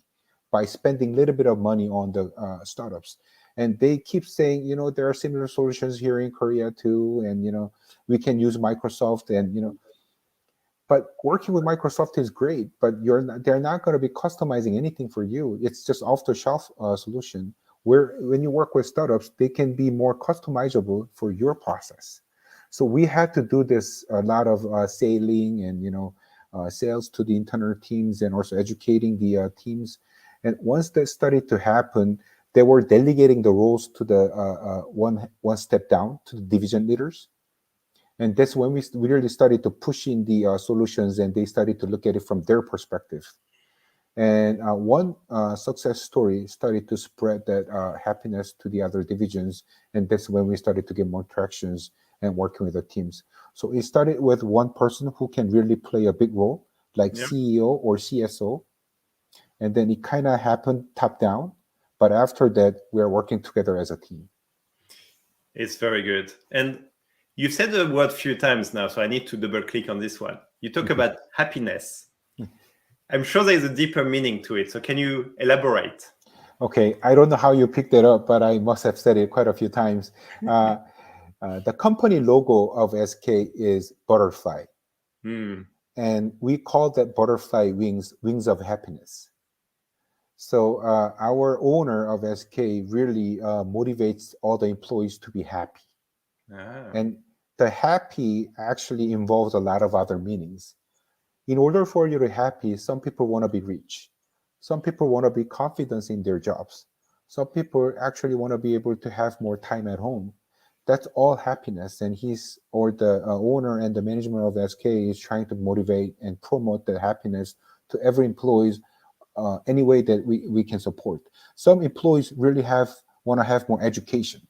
by spending a little bit of money on the startups. And they keep saying, there are similar solutions here in Korea too, and we can use Microsoft, and but working with Microsoft is great, but they're not going to be customizing anything for you. It's just off the shelf solution. Where when you work with startups, they can be more customizable for your process. So we had to do this a lot of sailing and sales to the internal teams, and also educating the teams. And once that started to happen, they were delegating the roles to the one step down to the division leaders. And that's when we really started to push in the solutions, and they started to look at it from their perspective. And one success story started to spread that happiness to the other divisions, and that's when we started to get more tractions and working with the teams. So it started with one person who can really play a big role, like Yeah. CEO or CSO, and then it kind of happened top down. But after that, we are working together as a team. It's very good. And you've said the word a few times now, so I need to double click on this one. You talk about happiness. I'm sure there's a deeper meaning to it. So can you elaborate? Okay, I don't know how you picked it up, but I must have said it quite a few times. The company logo of SK is butterfly, and we call that butterfly wings of happiness. So our owner of SK really motivates all the employees to be happy. And the happy actually involves a lot of other meanings. In order for you to be happy, some people want to be rich. Some people want to be confident in their jobs. Some people actually want to be able to have more time at home. That's all happiness. And the owner and the management of SK is trying to motivate and promote that happiness to every employee any way that we can support. Some employees really want to have more education.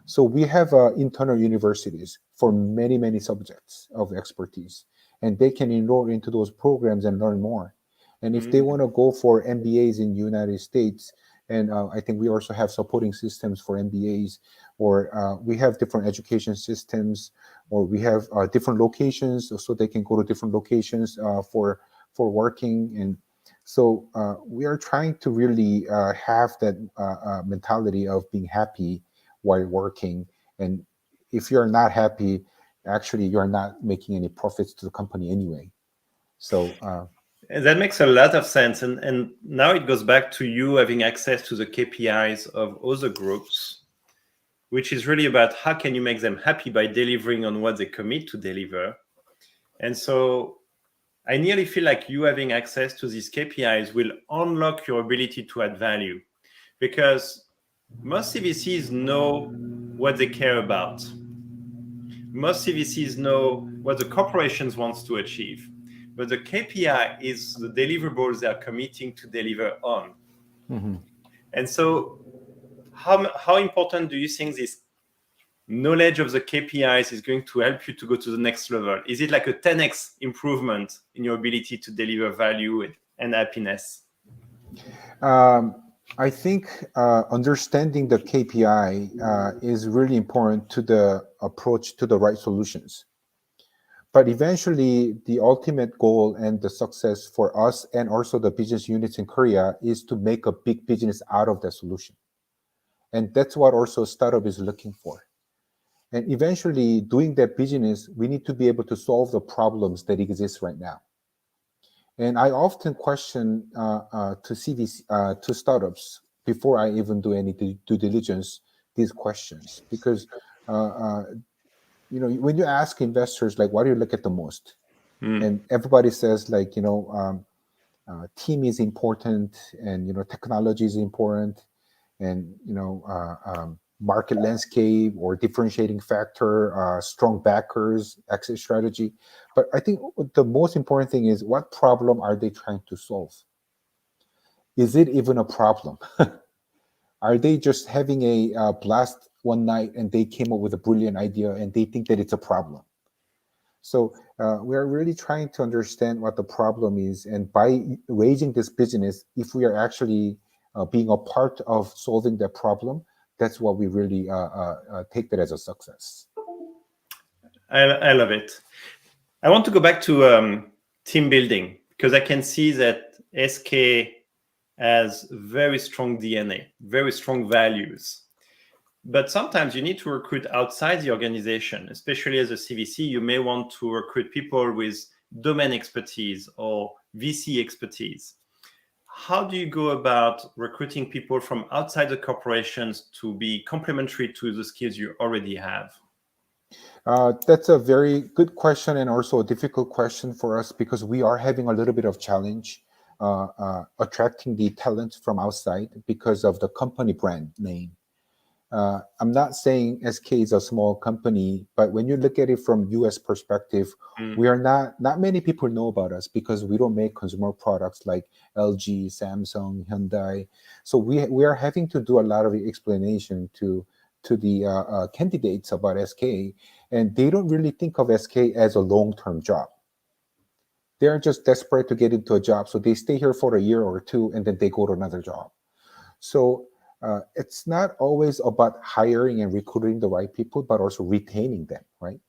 So we have internal universities for many, many subjects of expertise, and they can enroll into those programs and learn more. And if they want to go for MBAs in the United States, and I think we also have supporting systems for MBAs, or we have different education systems, or we have different locations, so they can go to different locations for working. And so we are trying to really have that mentality of being happy while working. And if you're not happy, actually you're not making any profits to the company anyway. So that makes a lot of sense. And now it goes back to you having access to the KPIs of other groups, which is really about how can you make them happy by delivering on what they commit to deliver. And so I nearly feel like you having access to these KPIs will unlock your ability to add value, because most CVCs know what they care about. Most CVCs know what the corporations wants to achieve, but the KPI is the deliverables they are committing to deliver on. And so how important do you think this knowledge of the KPIs is going to help you to go to the next level? Is it like a 10x improvement in your ability to deliver value and happiness? I think understanding the KPI is really important to the approach to the right solutions. But eventually, the ultimate goal and the success for us and also the business units in Korea is to make a big business out of that solution. And that's what also a startup is looking for. And eventually, doing that business, we need to be able to solve the problems that exist right now. And I often question to startups before I even do any due diligence these questions, because when you ask investors, like, what do you look at the most? And everybody says, like, team is important, and technology is important, and market landscape or differentiating factor, strong backers, exit strategy. But I think the most important thing is, what problem are they trying to solve? Is it even a problem? Are they just having a blast one night and they came up with a brilliant idea and they think that it's a problem? So we are really trying to understand what the problem is, and by raising this business, if we are actually being a part of solving that problem, that's what we really take that as a success. I love it. I want to go back to team building, because I can see that SK has very strong DNA, very strong values. But sometimes you need to recruit outside the organization, especially as a CVC. You may want to recruit people with domain expertise or VC expertise. How do you go about recruiting people from outside the corporations to be complementary to the skills you already have? That's a very good question and also a difficult question for us because we are having a little bit of challenge attracting the talent from outside because of the company brand name. I'm not saying SK is a small company, but when you look at it from US perspective, we are not many people know about us because we don't make consumer products like LG, Samsung, Hyundai. So we are having to do a lot of explanation to the candidates about SK, and they don't really think of SK as a long-term job. They're just desperate to get into a job, so they stay here for a year or two, and then they go to another job. So it's not always about hiring and recruiting the right people, but also retaining them, right?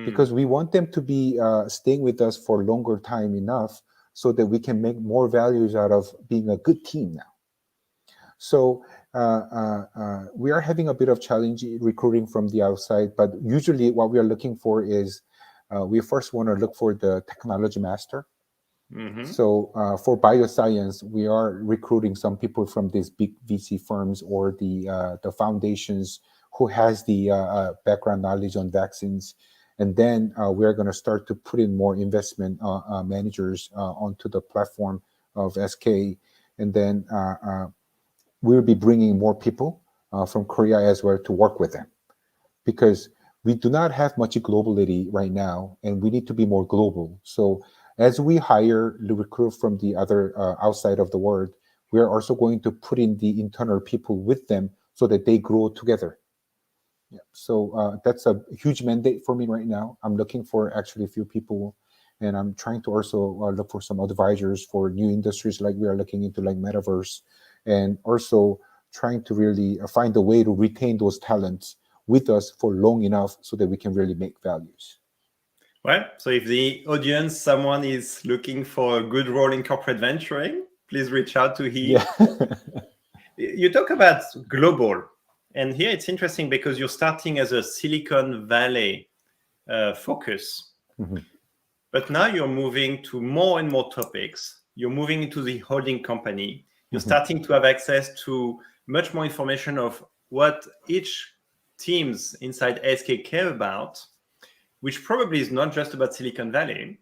Because we want them to be staying with us for longer time enough so that we can make more values out of being a good team now. So we are having a bit of challenge recruiting from the outside, but usually what we are looking for is we first want to look for the technology master. So for bioscience, we are recruiting some people from these big VC firms or the foundations who has the background knowledge on vaccines. And then we are going to start to put in more investment managers onto the platform of SK. And then we'll be bringing more people from Korea as well to work with them, because we do not have much globality right now, and we need to be more global. So as we hire the recruit from the other outside of the world, we are also going to put in the internal people with them so that they grow together. Yeah. So that's a huge mandate for me right now. I'm looking for actually a few people, and I'm trying to also look for some advisors for new industries like we are looking into, like metaverse, and also trying to really find a way to retain those talents with us for long enough so that we can really make values. Well, so if the audience, someone is looking for a good role in corporate venturing, please reach out to he. Yeah. You talk about global, and here it's interesting because you're starting as a Silicon Valley focus, but now you're moving to more and more topics. You're moving into the holding company. You're starting to have access to much more information of what each teams inside SK care about, which probably is not just about Silicon Valley.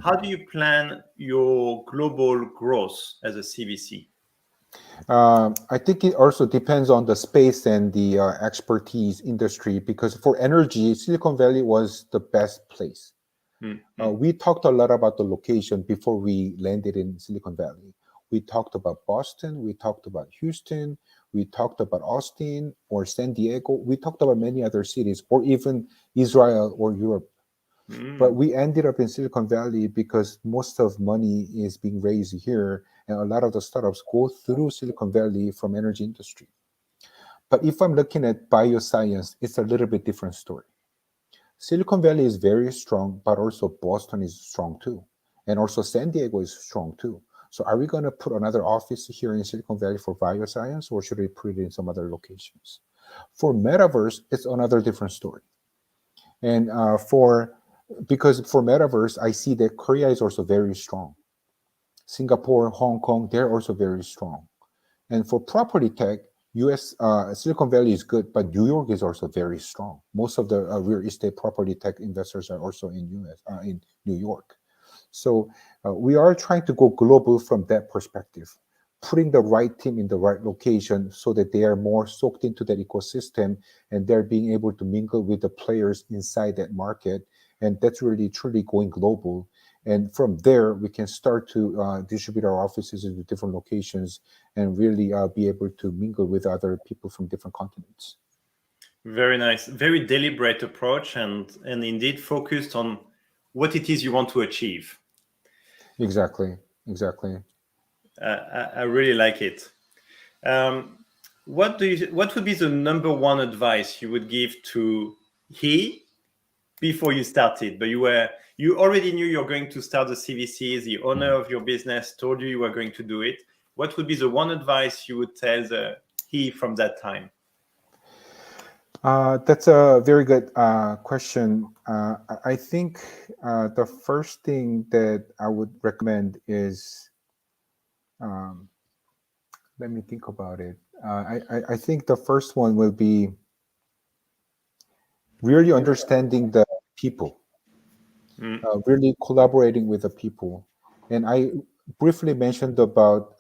How do you plan your global growth as a CVC? I think it also depends on the space and the expertise industry, because for energy, Silicon Valley was the best place. We talked a lot about the location before we landed in Silicon Valley. We talked about Boston, we talked about Houston, we talked about Austin or San Diego, we talked about many other cities, or even Israel or Europe. But we ended up in Silicon Valley because most of money is being raised here, and a lot of the startups go through Silicon Valley from energy industry. But if I'm looking at bioscience, it's a little bit different story. Silicon Valley is very strong, but also Boston is strong too. And also San Diego is strong too. So are we going to put another office here in Silicon Valley for bioscience, or should we put it in some other locations? For metaverse, it's another different story. And because for metaverse, I see that Korea is also very strong. Singapore, Hong Kong, they're also very strong. And for property tech, US Silicon Valley is good, but New York is also very strong. Most of the real estate property tech investors are also in in New York. So we are trying to go global from that perspective, putting the right team in the right location so that they are more soaked into that ecosystem and they're being able to mingle with the players inside that market. And that's really truly going global. And from there, we can start to distribute our offices into different locations and really be able to mingle with other people from different continents. Very nice. Very deliberate approach, and indeed focused on what it is you want to achieve. Exactly. I really like it. What would be the number one advice you would give to he before you started? But you already knew you're going to start the CVC. The owner of your business told you were going to do it. What would be the one advice you would tell he from that time? That's a very good question. I think the first thing that I would recommend is, um, let me think about it. I think the first one will be really understanding the people, Mm, really collaborating with the people. And I briefly mentioned about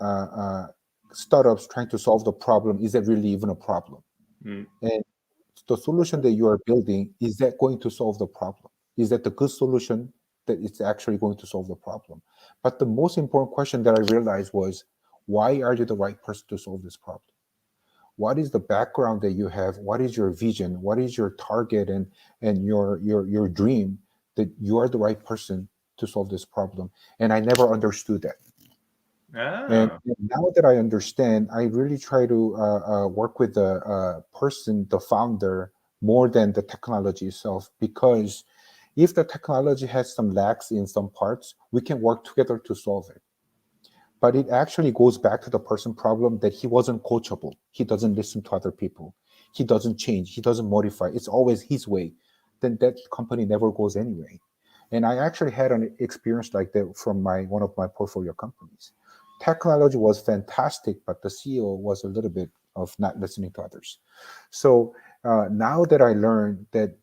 startups trying to solve the problem. Is that really even a problem? mm, And the solution that you are building, is that going to solve the problem? Is that the good solution that it's actually going to solve the problem? But the most important question that I realized was, why are you the right person to solve this problem? What is the background that you have? What is your vision? What is your target and your dream that you are the right person to solve this problem? And I never understood that. And ah, now that I understand, I really try to work with the person, the founder, more than the technology itself. Because if the technology has some lacks in some parts, we can work together to solve it. But it actually goes back to the person problem that he wasn't coachable. He doesn't listen to other people. He doesn't change. He doesn't modify. It's always his way. Then that company never goes anyway. And I actually had an experience like that from my one of my portfolio companies. Technology was fantastic, but the CEO was a little bit of not listening to others. So now that I learned that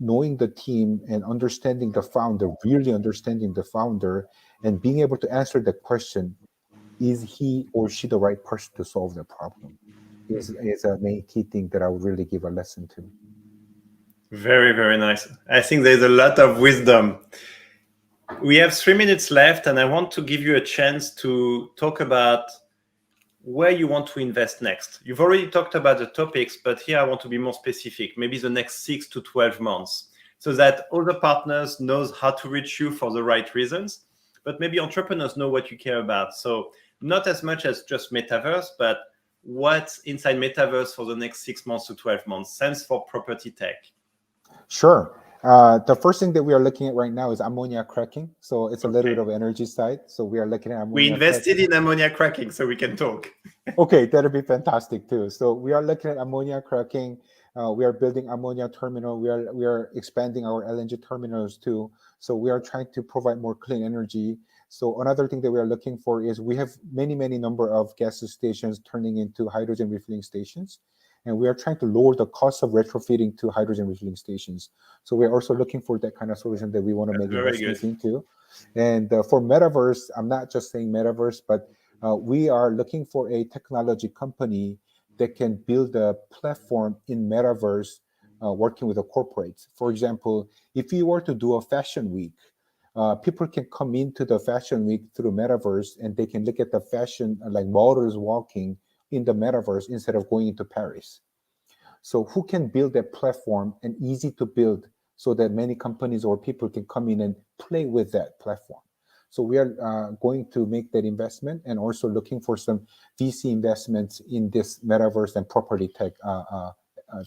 knowing the team and understanding the founder, really understanding the founder, and being able to answer the question, is he or she the right person to solve the problem, is a main key thing that I would really give a lesson to. very, very nice. I think there's a lot of wisdom. We have 3 minutes left, and I want to give you a chance to talk about where you want to invest next. You've already talked about the topics, but here I want to be more specific, maybe the next 6 to 12 months, so that other partners knows how to reach you for the right reasons, but maybe entrepreneurs know what you care about. So not as much as just metaverse, but what's inside metaverse for the next 6 months to 12 months. Sense for property tech. Sure. The first thing that we are looking at right now is ammonia cracking. So it's a little bit Okay. of energy side. So we are looking at We ammonia invested cracking. in ammonia cracking, so we can talk. Okay, that'll be fantastic too. So we are looking at ammonia cracking. We are building ammonia terminal. We are expanding our LNG terminals too. So we are trying to provide more clean energy. So another thing that we are looking for is we have many number of gas stations turning into hydrogen refilling stations, and we are trying to lower the cost of retrofitting to hydrogen refilling stations. So we are also looking for that kind of solution that we want to That's make very good. investments into. And for metaverse, I'm not just saying metaverse, but we are looking for a technology company that can build a platform in metaverse, working with the corporates. For example, if you were to do a fashion week, people can come into the fashion week through metaverse, and they can look at the fashion like models walking in the metaverse instead of going into Paris. So who can build that platform and easy to build so that many companies or people can come in and play with that platform? So we are going to make that investment and also looking for some VC investments in this metaverse and property tech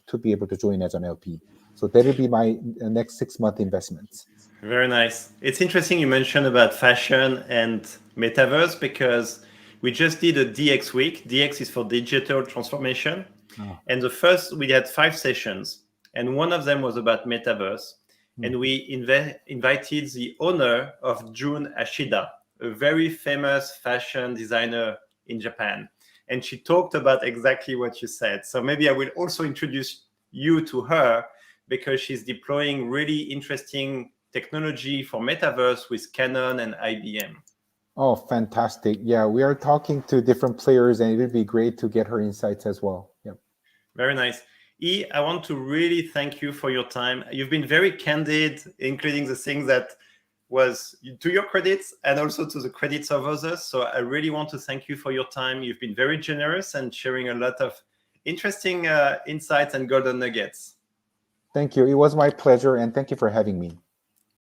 to be able to join as an LP. So that'll be my next 6 month investments. Very nice. It's interesting you mentioned about fashion and metaverse because we just did a DX week. DX is for digital transformation. Oh, And the first, we had 5 sessions, and one of them was about metaverse. mm. And we invited the owner of Jun Ashida, a very famous fashion designer in Japan. And she talked about exactly what you said. So maybe I will also introduce you to her because she's deploying really interesting technology for metaverse with Canon and IBM. Oh, fantastic. Yeah, we are talking to different players, and it would be great to get her insights as well. Yep. Very nice. I want to really thank you for your time. You've been very candid, including the things that was to your credits and also to the credits of others. So I really want to thank you for your time. You've been very generous and sharing a lot of interesting insights and golden nuggets. Thank you. It was my pleasure, and thank you for having me.